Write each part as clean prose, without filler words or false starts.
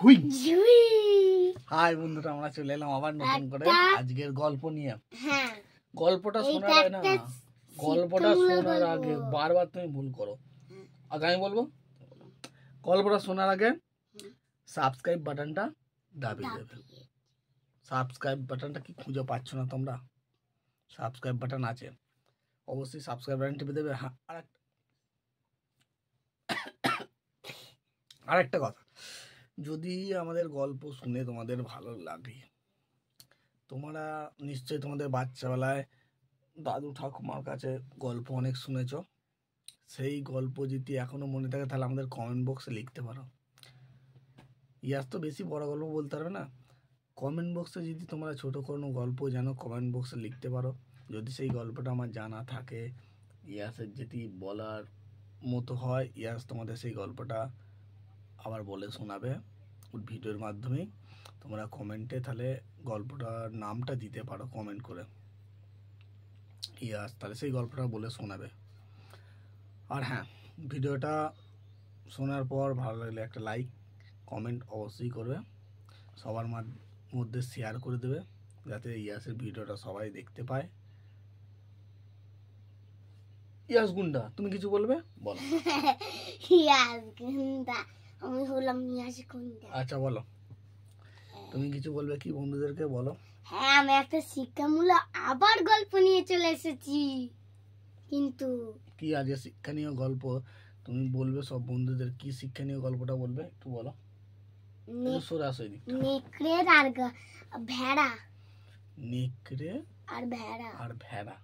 হুই high বন্ধুরা, আমরা চলে এলাম আবার নতুন করে আজকের গল্প নিয়ে। হ্যাঁ, গল্পটা শোনার আগে না, গল্পটা শোনার আগে বারবার তুমি ভুল করো। আগে আমি বলবো, গল্পটা শোনার আগে সাবস্ক্রাইব বাটনটা দাবিয়ে দেবে। সাবস্ক্রাইব বাটনটা কি খুঁজে পাচ্ছ না তোমরা? সাবস্ক্রাইব বাটন আছে, অবশ্যই সাবস্ক্রাইব বাটন টিপে দেবে। হ্যাঁ, আরেকটা কথা, যদি আমাদের গল্প শুনে তোমাদের ভালো লাগে, তোমরা নিশ্চয়ই তোমাদের বাচ্চাবেলায় দাদু ঠাকুমার কাছে গল্প অনেক শুনেছ। সেই গল্প যদি এখনো মনে থাকে তাহলে আমাদের কমেন্ট বক্সে লিখতে পারো। ইয়াস তো বেশি বড় গল্প বলতে পারবে না, কমেন্ট বক্সে যদি তোমরা ছোট কোনো গল্প জানো কমেন্ট বক্সে লিখতে পারো। যদি সেই গল্পটা আমার জানা থাকে, ইয়াসের যদি বলার মতো হয়, ইয়াস তোমাদের সেই গল্পটা আবার বলে শোনাবে ভিডিওর মাধ্যমে। তোমরা কমেন্টে তাহলে গল্পটার নামটা দিতে পারো কমেন্ট করে, ইয়াস তাহলে সেই গল্পটা বলে শোনাবে। আর হ্যাঁ, ভিডিওটা শোনার পর ভালো লাগলে একটা লাইক কমেন্ট অবশ্যই করবে, সবার মধ্যে শেয়ার করে দেবে যাতে ইয়াসের ভিডিওটা সবাই দেখতে পায়। ইয়াস গুন্ডা, তুমি কিছু বলবে? বলো। ইয়াস গুন্ডা, আমি হলাম ইয়াস গুন্ডা। আচ্ছা বলো, তুমি কিছু বলবে কি বন্ধুদেরকে বলো। হ্যাঁ, আমি একটা শিক্ষামূলক আবার গল্প নিয়ে চলে এসেছি। কিন্তু কি আজকে শিক্ষণীয় গল্প তুমি বলবে সব বন্ধুদের? কি শিক্ষণীয় গল্পটা বলবে একটু বলো। নেকড়ে আর ভেড়া। নেকড়ে আর ভেড়া। আর ভেড়া,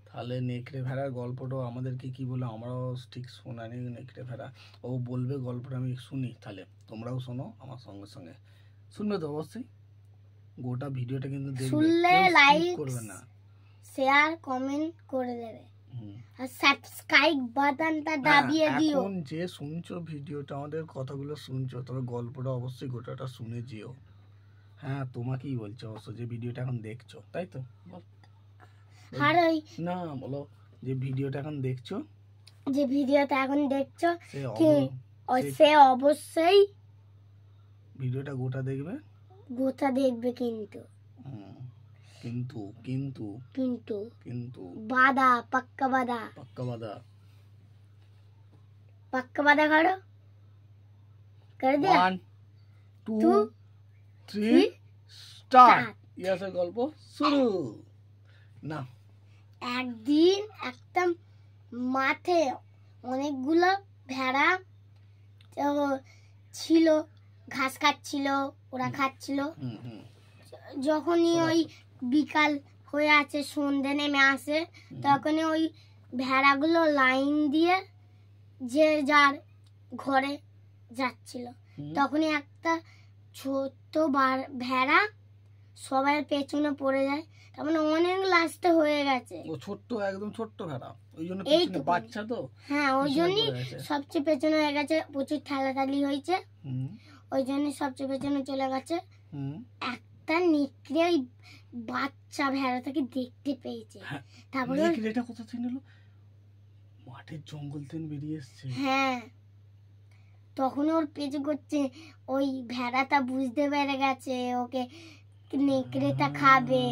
তাহলে নেকড়ে ভেড়ার গল্পটা আমাদেরকে কি বলে আমরাও ঠিক শোনানি। নেকড়ে ভেড়া ও বলবে গল্পটা, আমি শুনি, তাহলে তোমরাও শোনো আমার সঙ্গে সঙ্গে। শুনবে তো অবশ্যই, গোটা ভিডিওটা কিন্তু দেখবে, শুনলে লাইক করবে না, শেয়ার কমেন্ট করে দেবে আর সাবস্ক্রাইব বাটনটা দাবিয়ে দিও। এখন যে শুনছো ভিডিওটা, আমাদের কথাগুলো শুনছো, তবে গল্পটা অবশ্যই গোটাটা শুনে যেও। হ্যাঁ, তোমাকেই বলছো অবশ্য, যে ভিডিওটা এখন দেখছো, তাই তো? আর ওই না বলো, যে ভিডিওটা এখন দেখছো, যে ভিডিওটা এখন দেখছো সে অবশ্যই ভিডিওটা গোটা দেখবে। গোটা দেখবে কিন্তু কিন্তু কিন্তু কিন্তু কিন্তু বাদা পাক্কা বাদা করো, করে দিও। 1 2 3 স্টার্ট। ইয়াসের গল্প শুরু। না, একদিন একটা মাঠে অনেকগুলো ভেড়া ছিল, ঘাস খাচ্ছিল, ওরা খাচ্ছিল। যখনই ওই বিকাল হয়ে আছে, সন্ধ্যে নেমে আসে, তখনই ওই ভেড়াগুলো লাইন দিয়ে যে যার ঘরে যাচ্ছিল। তখনই একটা ছোট্ট ভেড়া সবার পেছনে পড়ে যায়। তার মানে অনেক লাস্টে হয়ে গেছে। ও ছোট্ট, একদম ছোট্ট ভেড়া, ওই জন্য পেছনে বাচ্চা তো। হ্যাঁ, ওই জন্যই সবচেয়ে পেছনে হয়ে গেছে, প্রচুর ঠেলাঠালি হয়েছে, ওই জন্য সবচেয়ে পেছনে চলে গেছে। একটা নেকড়ে ওই বাচ্চা ভেড়াটাকে দেখতে পেয়েছে। তারপরে নেকড়েটা কোথা থেকে এলো? মাঠের জঙ্গল থেকে বেরিয়ে এসেছে। হ্যাঁ, তখন ওর পেছু করছে। ওই ভেড়াটা বুঝতে পেরে গেছে ওকে নেকড়েটা খাবে।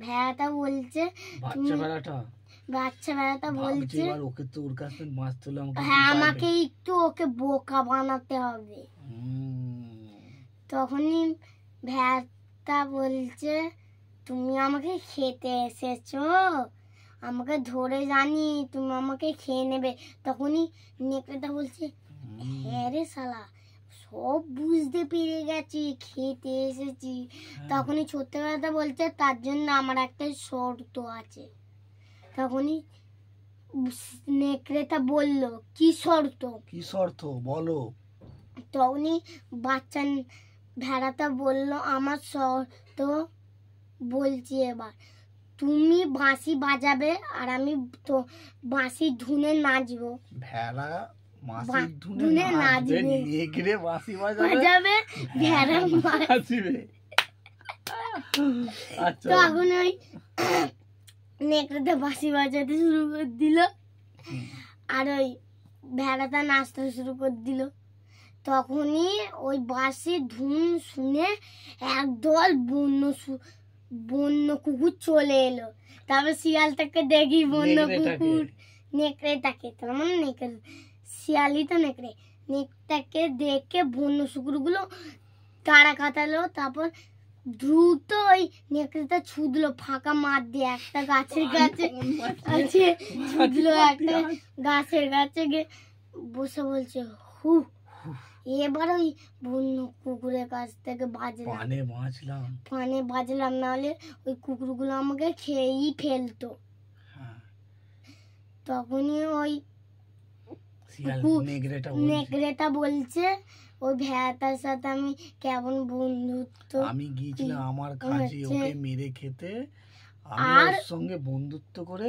ভেড়াটা বলছে, বাচ্চা ভেড়াটা বলছে, ওকে তো ওর কাছে মাছ তুলে হ্যাঁ, আমাকে একটু ওকে বোকা বানাতে হবে। তখনই ভেড়াটা বলছে, তুমি আমাকে খেতে এসেছো, আমাকে ধরে জানি তুমি আমাকে খেয়ে নেবে। তখনই নেকড়েটা বলছে, হ্যাঁ রে শালা, সব বুঝতে পেরে গেছি, খেতে এসেছি। তখনই ছোট্ট ভেড়াটা বলছে, তার জন্য আমার একটা শর্ত আছে। তখনই নেকড়েটা বলল, কি শর্ত? কি শর্ত বলো? তখনই বাচ্চা ভেড়াটা বলল, আমার শর্ত বলছি এবার, তুমি বাঁশি বাজাবে আর আমি তো বাঁশির ধুনে নাচবো। ভেড়া বাঁশির ধুনে নাচবে, নেকড়ে বাঁশি বাজাবে, ভেড়া নাচবে। আচ্ছা, তখন ওই নেকড়েটা বাঁশি বাজাতে শুরু করে দিল আর ওই ভেড়াটা নাচতে শুরু করে দিল। তখনই ওই বাঁশির ধুন শুনে একদল বন্য কুকুর চলে এলো। তারপর শিয়ালটাকে দেখি বন্য কুকুর, নেকড়েটাকে, তার মানে নেকড়ে, শিয়ালি তো নেকড়েটাকে দেখে বন্য কুকুরগুলো তাড়া কাটালো। তারপর দ্রুত ওই নেকড়েটা ছুটলো ফাঁকা মাঠ দিয়ে একটা গাছের কাছে আছে, ছুটলো একটা গাছের কাছে গিয়ে বসে বলছে হু। এবার ওই বন্য কুকুরের কাছ থেকে পানে বাজলাম, নাহলে ওই কুকুরগুলো আমাকে খেয়েই ফেলতো। তখনই ওই নেকড়েটা বলছে ওই ভেড়াটার সাথে আমি কেমন বন্ধুত্ব, আমি গিয়েছিলাম আমার কাজে ওকে মেরে খেতে, আমি ওর সঙ্গে বন্ধুত্ব করে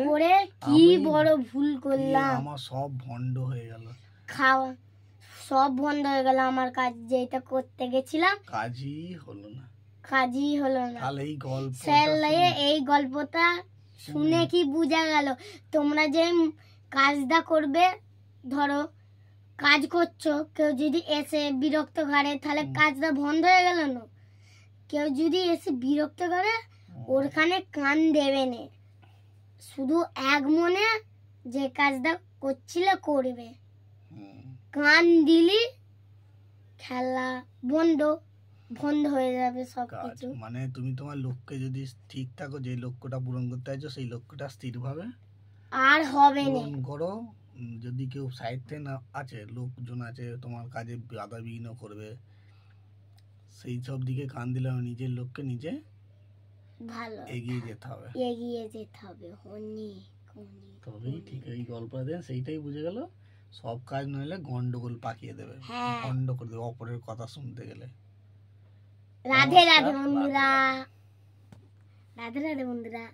কি বড় ভুল করলাম, আমার সব ভন্ড হয়ে গেল, সব বন্ধ হয়ে গেল। আমার কাজ যেটা করতে গেছিলাম কাজই হলো না। তাহলে এই গল্পটা শুনে কি বোঝা গেল? তোমরা যে কাজটা করবে, ধরো কাজ করছো, কেউ যদি এসে বিরক্ত করে তাহলে কাজটা বন্ধ হয়ে গেল না। কেউ যদি এসে বিরক্ত করে ওরখানে কান দেবে না, শুধু এক মনে যে কাজটা করছিলে করবে। কান দিলি খেলা বন্ধ হয়ে যাবে সবকিছু। মানে তুমি তোমার লক্ষ্যে যদি ঠিক থাকো, যে লক্ষ্যটা পূরণ করতে চাইছো সেই লক্ষ্যটা স্থিরভাবে আর হবে না করো। যদি কেউ সাইডে না আছে, লোকজন আছে তোমার কাজে বাধা বিঘ্ন করবে, সেই সব দিকে কান দিলে নিজের লক্ষ্যে নিজে ভালো এগিয়ে যেতে হবে তবেই ঠিক। এই গল্পটা দেন সেইটাই বুঝে গেল, সব কাজ নইলে গন্ডগোল পাকিয়ে দেবে, গন্ড করে দেবে অপরের কথা শুনতে গেলে। রাধে রাধে বন্ধুরা।